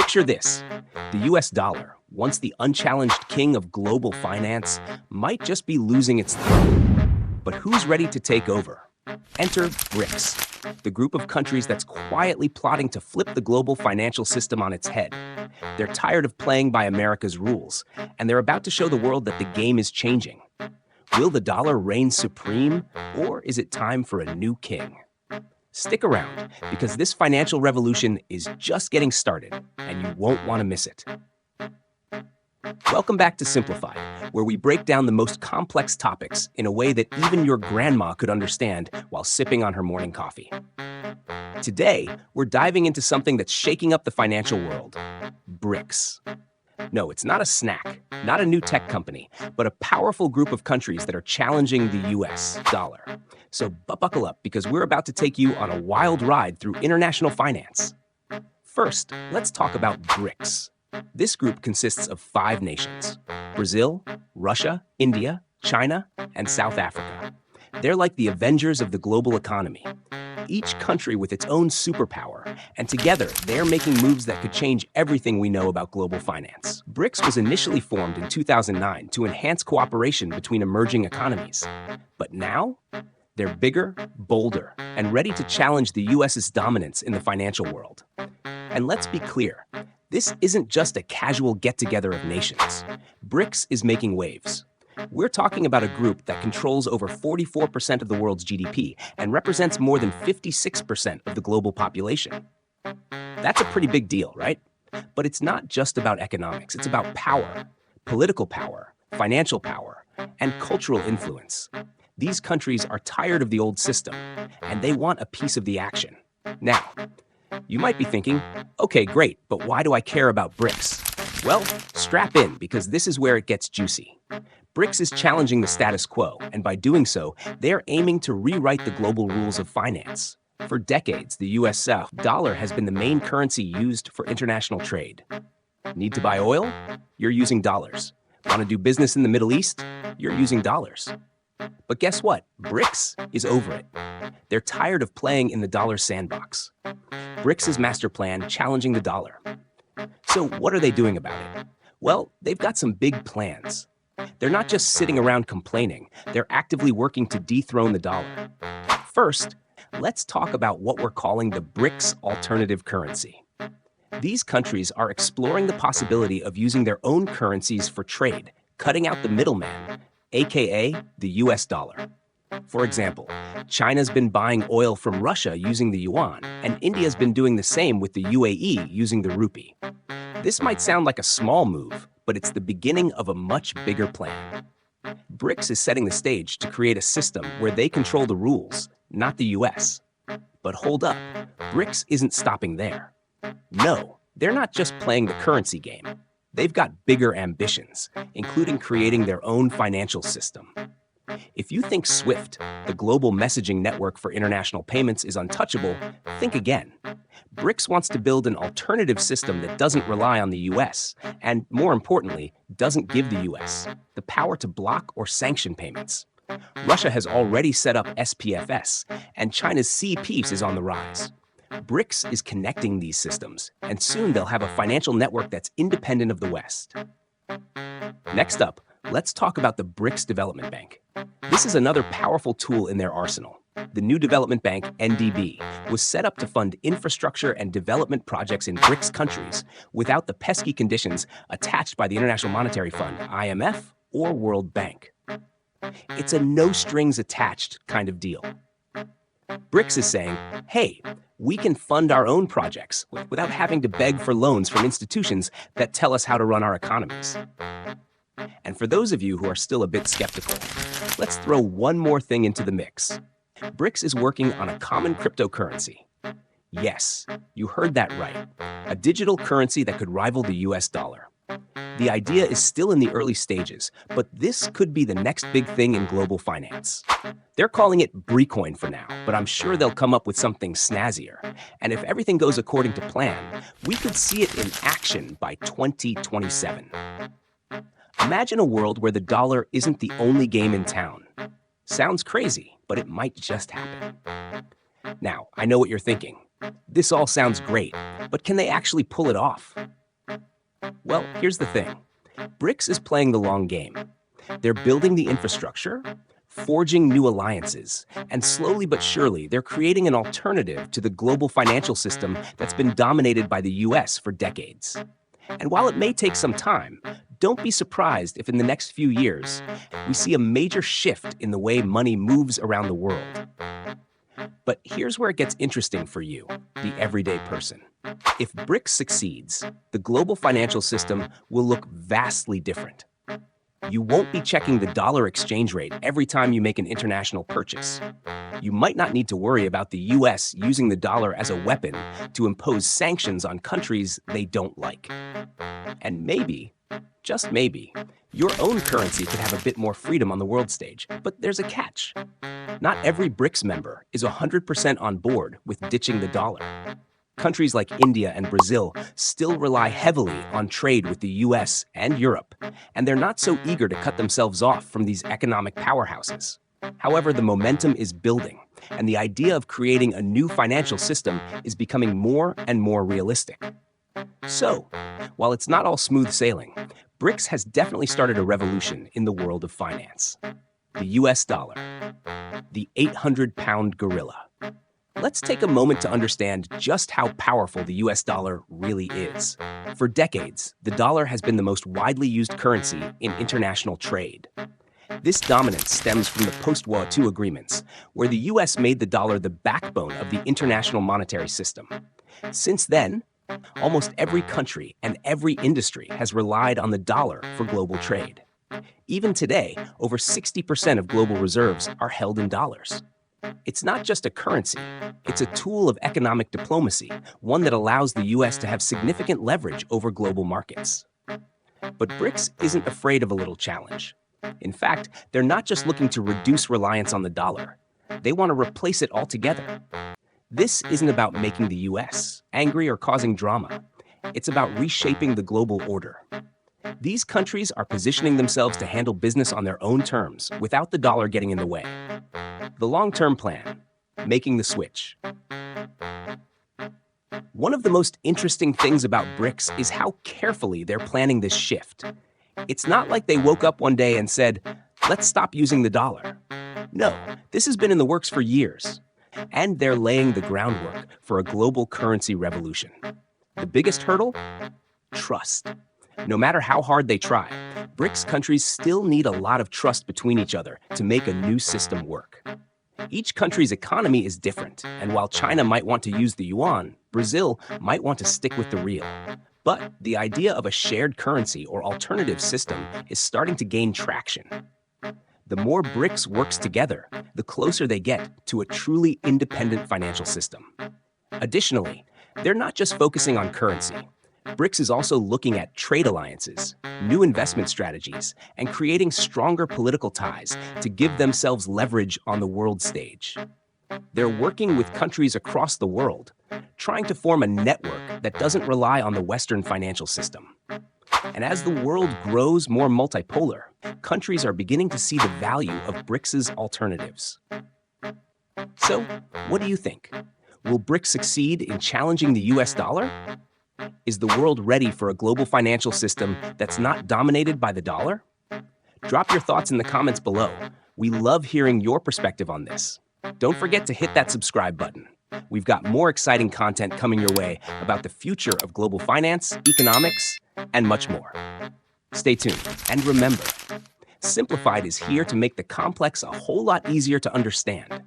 Picture this. The US dollar, once the unchallenged king of global finance, might just be losing its throne. But who's ready to take over? Enter BRICS, the group of countries that's quietly plotting to flip the global financial system on its head. They're tired of playing by America's rules, and they're about to show the world that the game is changing. Will the dollar reign supreme, or is it time for a new king? Stick around, because this financial revolution is just getting started, and you won't want to miss it. Welcome back to Simplified, where we break down the most complex topics in a way that even your grandma could understand while sipping on her morning coffee. Today, we're diving into something that's shaking up the financial world: BRICS. No, it's not a snack, not a new tech company, but a powerful group of countries that are challenging the US dollar. So buckle up, because we're about to take you on a wild ride through international finance. First, let's talk about BRICS. This group consists of 5 nations: Brazil, Russia, India, China, and South Africa. They're like the Avengers of the global economy, each country with its own superpower, and together they're making moves that could change everything we know about global finance. BRICS was initially formed in 2009 to enhance cooperation between emerging economies. But now, they're bigger, bolder, and ready to challenge the US's dominance in the financial world. And let's be clear, this isn't just a casual get-together of nations. BRICS is making waves. We're talking about a group that controls over 44% of the world's GDP and represents more than 56% of the global population. That's a pretty big deal, right? But it's not just about economics. It's about power, political power, financial power, and cultural influence. These countries are tired of the old system, and they want a piece of the action. Now, you might be thinking, okay, great, but why do I care about BRICS? Well, strap in, because this is where it gets juicy. BRICS is challenging the status quo, and by doing so, they're aiming to rewrite the global rules of finance. For decades, the US dollar has been the main currency used for international trade. Need to buy oil? You're using dollars. Want to do business in the Middle East? You're using dollars. But guess what? BRICS is over it. They're tired of playing in the dollar sandbox. BRICS' master plan challenging the dollar. So what are they doing about it? Well, they've got some big plans. They're not just sitting around complaining. They're actively working to dethrone the dollar. First, let's talk about what we're calling the BRICS alternative currency. These countries are exploring the possibility of using their own currencies for trade, cutting out the middleman, aka the US dollar. For example, China's been buying oil from Russia using the yuan, and India's been doing the same with the UAE using the rupee. This might sound like a small move, but it's the beginning of a much bigger plan. BRICS is setting the stage to create a system where they control the rules, not the US. But hold up, BRICS isn't stopping there. No, they're not just playing the currency game. They've got bigger ambitions, including creating their own financial system. If you think SWIFT, the global messaging network for international payments, is untouchable, think again. BRICS wants to build an alternative system that doesn't rely on the US, and more importantly, doesn't give the US the power to block or sanction payments. Russia has already set up SPFS, and China's C-piece is on the rise. BRICS is connecting these systems, and soon they'll have a financial network that's independent of the West. Next up, let's talk about the BRICS Development Bank. This is another powerful tool in their arsenal. The new development bank, NDB, was set up to fund infrastructure and development projects in BRICS countries without the pesky conditions attached by the International Monetary Fund, IMF, or World Bank. It's a no-strings-attached kind of deal. BRICS is saying, hey, we can fund our own projects without having to beg for loans from institutions that tell us how to run our economies. And for those of you who are still a bit skeptical, let's throw one more thing into the mix. BRICS is working on a common cryptocurrency. Yes, you heard that right. A digital currency that could rival the US dollar. The idea is still in the early stages, but this could be the next big thing in global finance. They're calling it BRICoin for now, but I'm sure they'll come up with something snazzier. And if everything goes according to plan, we could see it in action by 2027. Imagine a world where the dollar isn't the only game in town. Sounds crazy, but it might just happen. Now, I know what you're thinking. This all sounds great, but can they actually pull it off? Well, here's the thing. BRICS is playing the long game. They're building the infrastructure, forging new alliances, and slowly but surely, they're creating an alternative to the global financial system that's been dominated by the US for decades. And while it may take some time, don't be surprised if in the next few years, we see a major shift in the way money moves around the world. But here's where it gets interesting for you, the everyday person. If BRICS succeeds, the global financial system will look vastly different. You won't be checking the dollar exchange rate every time you make an international purchase. You might not need to worry about the US using the dollar as a weapon to impose sanctions on countries they don't like. And maybe, just maybe, your own currency could have a bit more freedom on the world stage. But there's a catch. Not every BRICS member is 100% on board with ditching the dollar. Countries like India and Brazil still rely heavily on trade with the US and Europe, and they're not so eager to cut themselves off from these economic powerhouses. However, the momentum is building, and the idea of creating a new financial system is becoming more and more realistic. So, while it's not all smooth sailing, BRICS has definitely started a revolution in the world of finance. The US dollar, the 800-pound gorilla. Let's take a moment to understand just how powerful the US dollar really is. For decades, the dollar has been the most widely used currency in international trade. This dominance stems from the post-World War II agreements, where the US made the dollar the backbone of the international monetary system. Since then, almost every country and every industry has relied on the dollar for global trade. Even today, over 60% of global reserves are held in dollars. It's not just a currency, it's a tool of economic diplomacy, one that allows the US to have significant leverage over global markets. But BRICS isn't afraid of a little challenge. In fact, they're not just looking to reduce reliance on the dollar, they want to replace it altogether. This isn't about making the US angry or causing drama. It's about reshaping the global order. These countries are positioning themselves to handle business on their own terms without the dollar getting in the way. The long-term plan, making the switch. One of the most interesting things about BRICS is how carefully they're planning this shift. It's not like they woke up one day and said, let's stop using the dollar. No, this has been in the works for years. And they're laying the groundwork for a global currency revolution. The biggest hurdle? Trust. No matter how hard they try, BRICS countries still need a lot of trust between each other to make a new system work. Each country's economy is different, and while China might want to use the yuan, Brazil might want to stick with the real. But the idea of a shared currency or alternative system is starting to gain traction. The more BRICS works together, the closer they get to a truly independent financial system. Additionally, they're not just focusing on currency. BRICS is also looking at trade alliances, new investment strategies, and creating stronger political ties to give themselves leverage on the world stage. They're working with countries across the world, trying to form a network that doesn't rely on the Western financial system. And as the world grows more multipolar, countries are beginning to see the value of BRICS's alternatives. So, what do you think? Will BRICS succeed in challenging the US dollar? Is the world ready for a global financial system that's not dominated by the dollar? Drop your thoughts in the comments below. We love hearing your perspective on this. Don't forget to hit that subscribe button. We've got more exciting content coming your way about the future of global finance, economics, and much more. Stay tuned, and remember, Simplified is here to make the complex a whole lot easier to understand.